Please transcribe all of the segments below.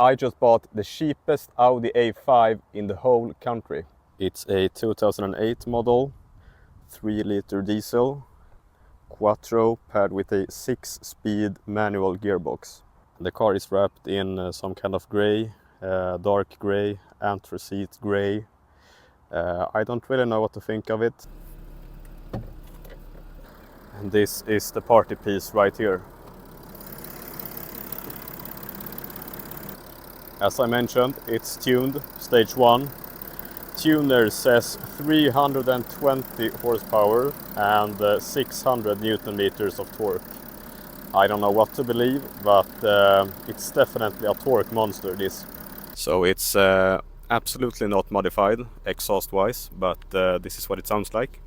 I just bought the cheapest Audi A5 in the whole country. It's a 2008 model, 3-liter diesel, quattro paired with a 6-speed manual gearbox. The car is wrapped in some kind of grey, dark grey, anthracite grey. I don't really know what to think of it. And this is the party piece right here. As I mentioned, it's tuned, stage 1. Tuner says 320 horsepower and 600 Newton meters of torque. I don't know what to believe, but it's definitely a torque monster, this. So it's absolutely not modified exhaust wise, but this is what it sounds like.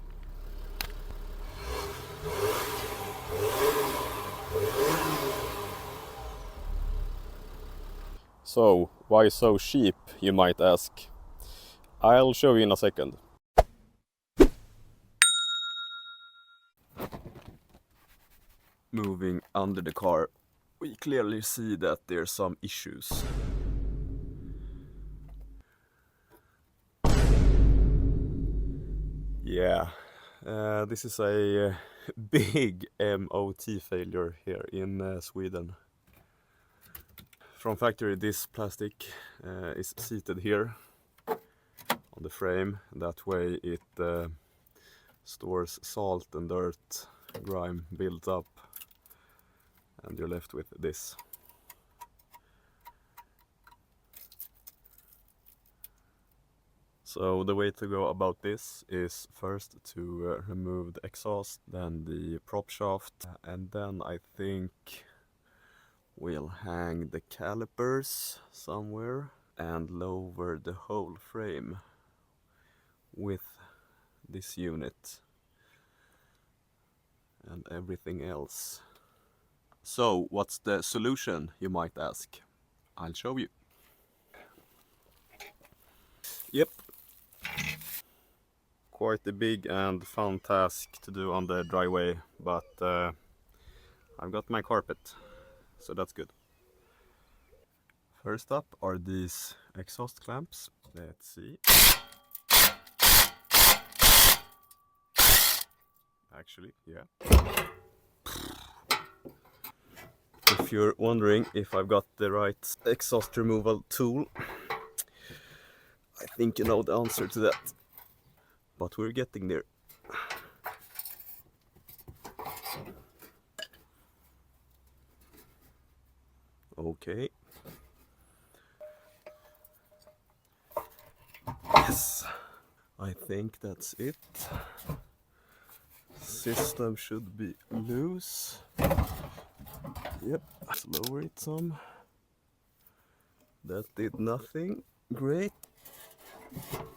So why so cheap, you might ask? I'll show you in a second. Moving under the car, we clearly see that there's some issues. Yeah, this is a big MOT failure here in Sweden. From factory, this plastic is seated here on the frame. That way it stores salt and dirt, grime built up, and you're left with this. So the way to go about this is first to remove the exhaust, then the prop shaft, and then I think we'll hang the calipers somewhere and lower the whole frame with this unit and everything else. So what's the solution, you might ask? I'll show you. Yep. Quite a big and fun task to do on the driveway, but I've got my carpet, so that's good. First up are these exhaust clamps. Let's see. Actually, yeah. If you're wondering if I've got the right exhaust removal tool, I think you know the answer to that. But we're getting there. Okay. Yes, I think that's it. System should be loose. Yep, let's lower it some. That did nothing. Great.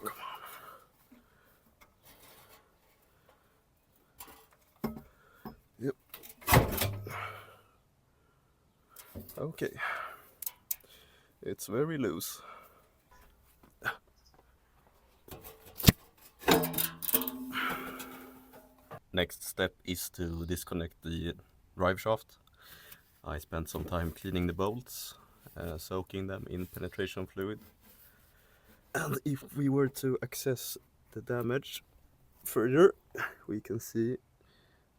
Come on. Yep. Okay. It's very loose. Next step is to disconnect the drive shaft. I spent some time cleaning the bolts, soaking them in penetration fluid. And if we were to access the damage further, we can see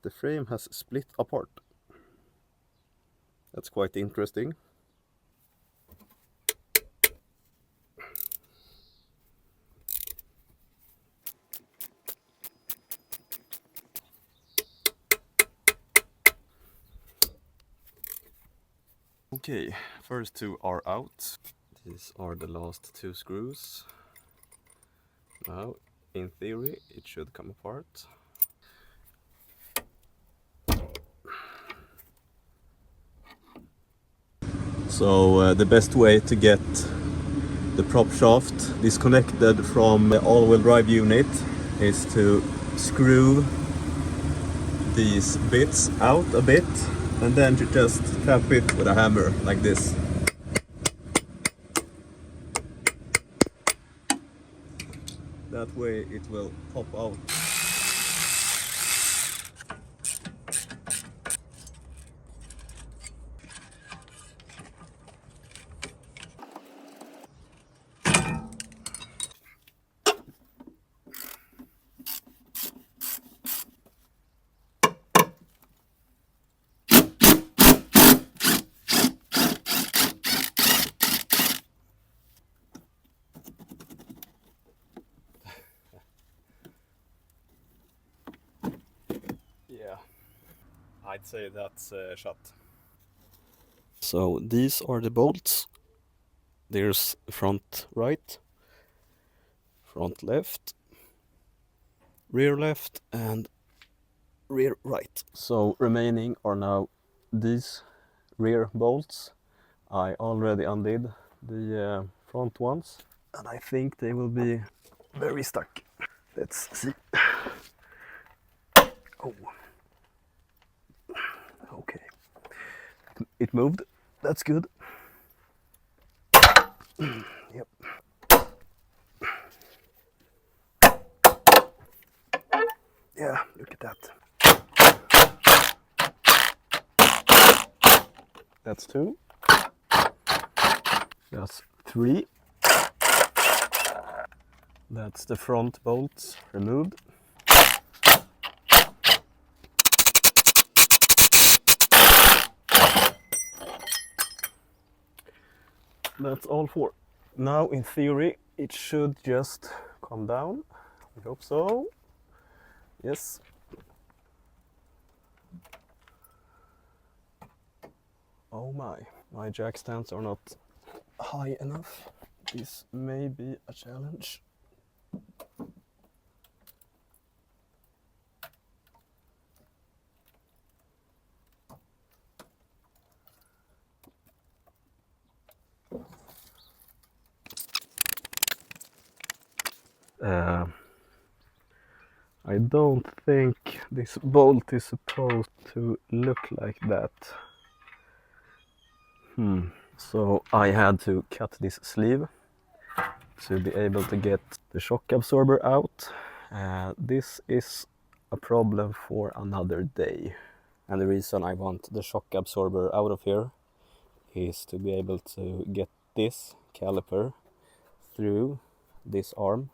the frame has split apart. That's quite interesting. Okay, first two are out. These are the last two screws. Now, in theory, it should come apart. So the best way to get the prop shaft disconnected from the all-wheel drive unit is to screw these bits out a bit, and then you just tap it with a hammer like this. That way it will pop out. I'd say that's shut. So these are the bolts. There's front right, front left, rear left, and rear right. So remaining are now these rear bolts. I already undid the front ones, and I think they will be very stuck. Let's see. Oh, okay. It moved. That's good. Yep. Yeah, look at that. That's 2. That's 3. That's the front bolts removed. That's all 4. Now, in theory, it should just come down. I hope so. Yes. Oh my jack stands are not high enough. This may be a challenge. I don't think this bolt is supposed to look like that. So I had to cut this sleeve to be able to get the shock absorber out. This is a problem for another day. And the reason I want the shock absorber out of here is to be able to get this caliper through this arm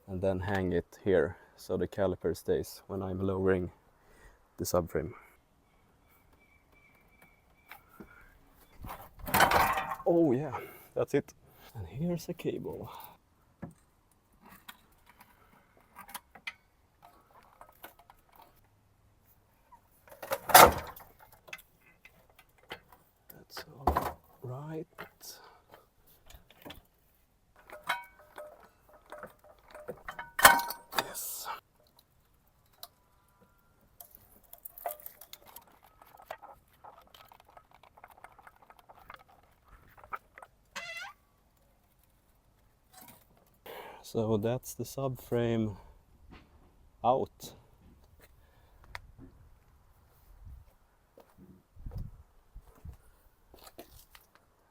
and then hang it here so the caliper stays when I'm lowering the subframe. Oh yeah, that's it. And here's a cable. That's all right. Yes. So that's the subframe out.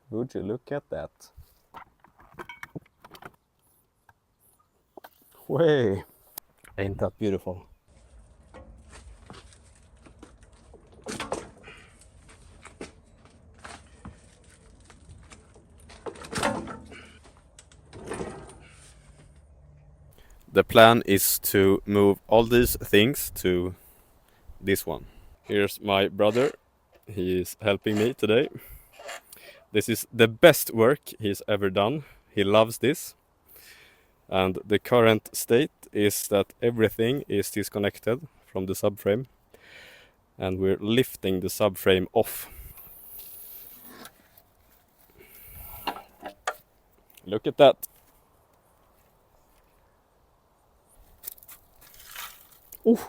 Would you look at that? Way! Ain't that beautiful? The plan is to move all these things to this one. Here's my brother. He is helping me today. This is the best work he's ever done. He loves this. And the current state is that everything is disconnected from the subframe. And we're lifting the subframe off. Look at that. Ooh.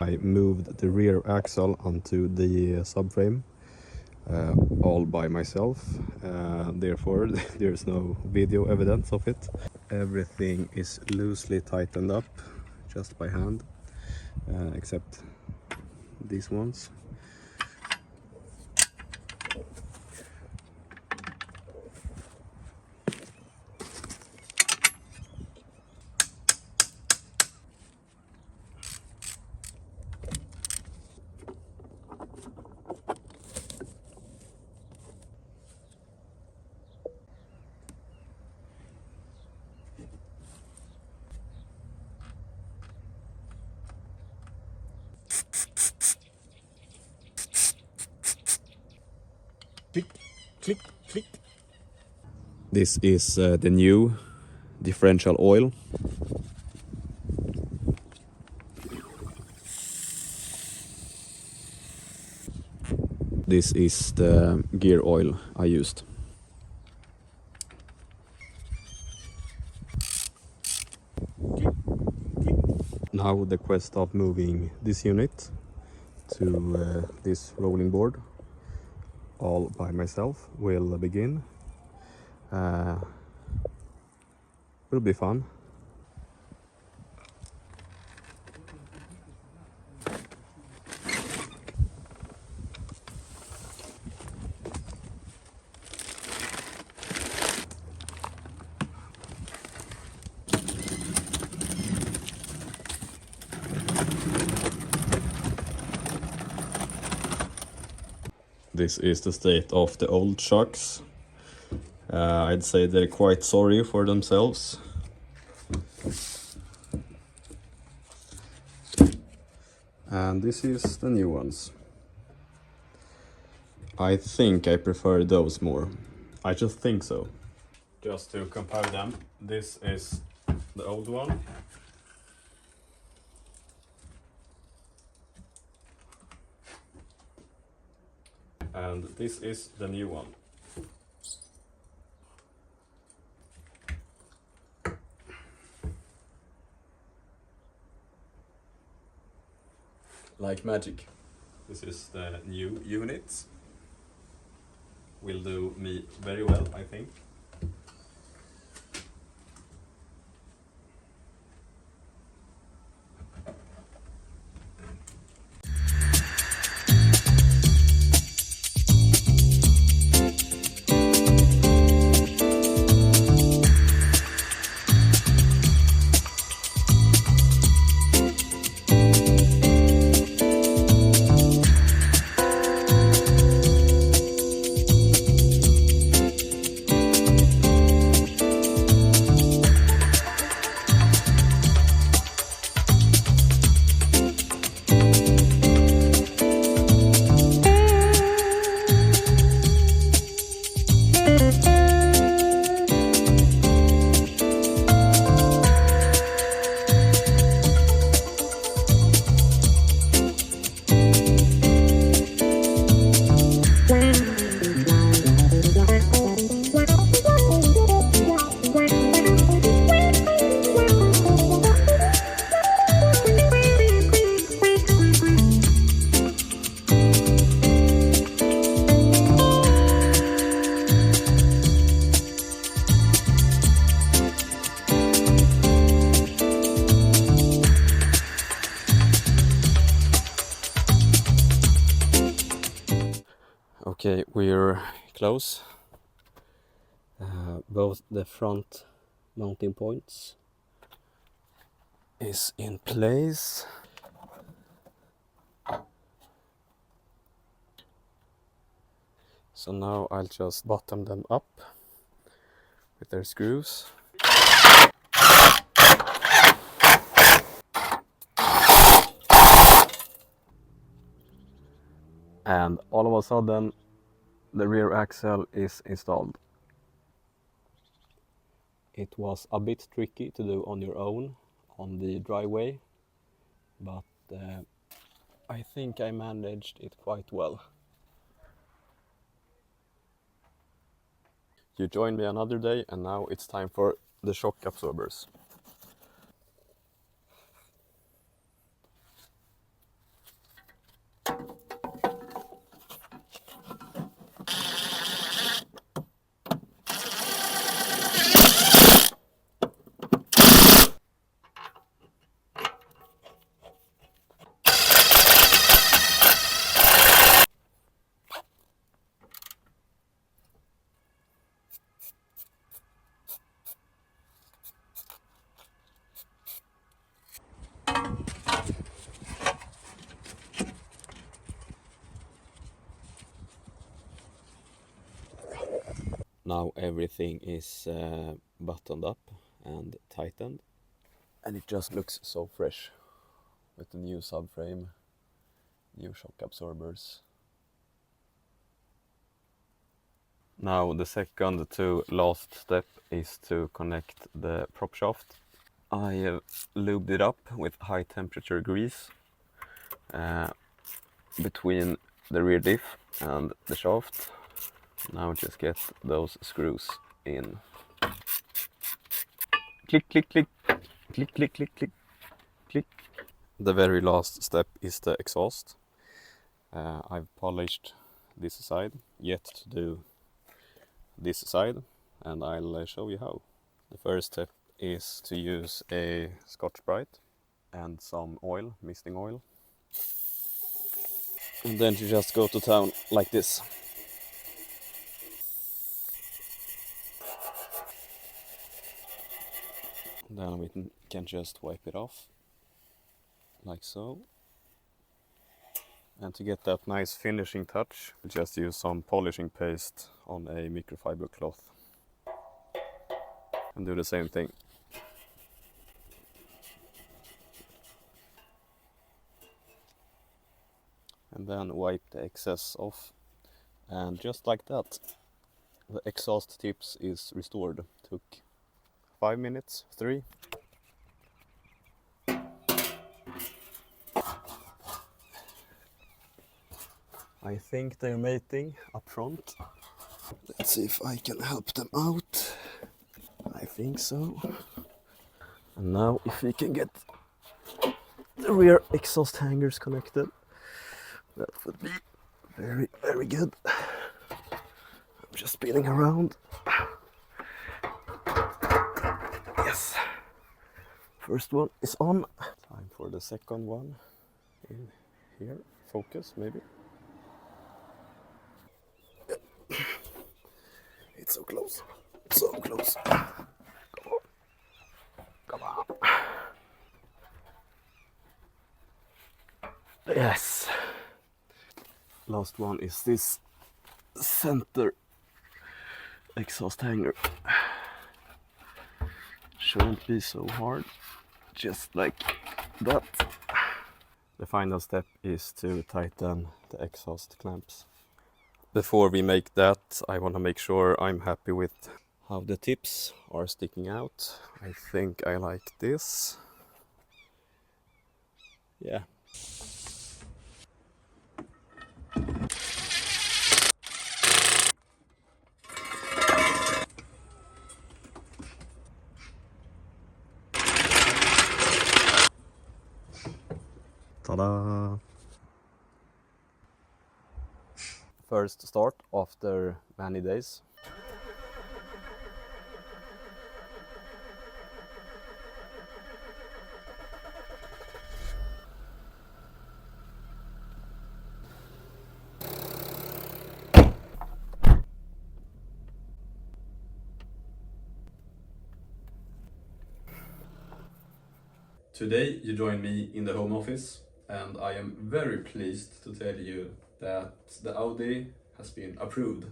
I moved the rear axle onto the subframe all by myself. Therefore, there's no video evidence of it. Everything is loosely tightened up just by hand, except these ones. Click, click, click. This is the new differential oil. This is the gear oil I used. Now the quest of moving this unit to this rolling board all by myself will begin. Will be fun. This is the state of the old shocks. I'd say they're quite sorry for themselves. And this is the new ones. I think I prefer those more. I just think so. Just to compare them, this is the old one. And this is the new one. Like magic. This is the new unit. Will do me very well, I think. Okay, we're close. Both the front mounting points is in place. So now I'll just bottom them up with their screws. And all of a sudden, the rear axle is installed. It was a bit tricky to do on your own on the driveway, but I think I managed it quite well. You joined me another day, and now it's time for the shock absorbers. Now everything is buttoned up and tightened, and it just looks so fresh with the new subframe, new shock absorbers. Now the second to last step is to connect the prop shaft. I have lubed it up with high temperature grease between the rear diff and the shaft. Now just get those screws in. Click, click, click, click, click, click, click, click. The very last step is the exhaust. I've polished this side, yet to do this side, and I'll show you how. The first step is to use a Scotch-Brite and some oil, misting oil. And then you just go to town like this. Then we can just wipe it off, like so. And to get that nice finishing touch, just use some polishing paste on a microfiber cloth. And do the same thing. And then wipe the excess off. And just like that, the exhaust tips is restored. Took 5 minutes, 3. I think they're mating up front. Let's see if I can help them out. I think so. And now if we can get the rear exhaust hangers connected, that would be very, very good. I'm just spinning around. Yes. First one is on. Time for the second one. In here. Focus, maybe. It's so close. So close. Come on. Come on. Yes. Last one is this center exhaust hanger. Shouldn't be so hard. Just like that. The final step is to tighten the exhaust clamps. Before we make that, I want to make sure I'm happy with how the tips are sticking out. I think I like this. Yeah. Ta-da! First start after many days. Today you join me in the home office, and I am very pleased to tell you that the Audi has been approved.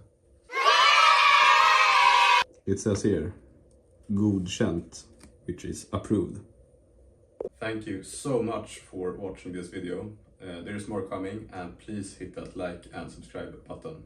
It says here, godkänt, which is approved. Thank you so much for watching this video. There is more coming, and please hit that like and subscribe button.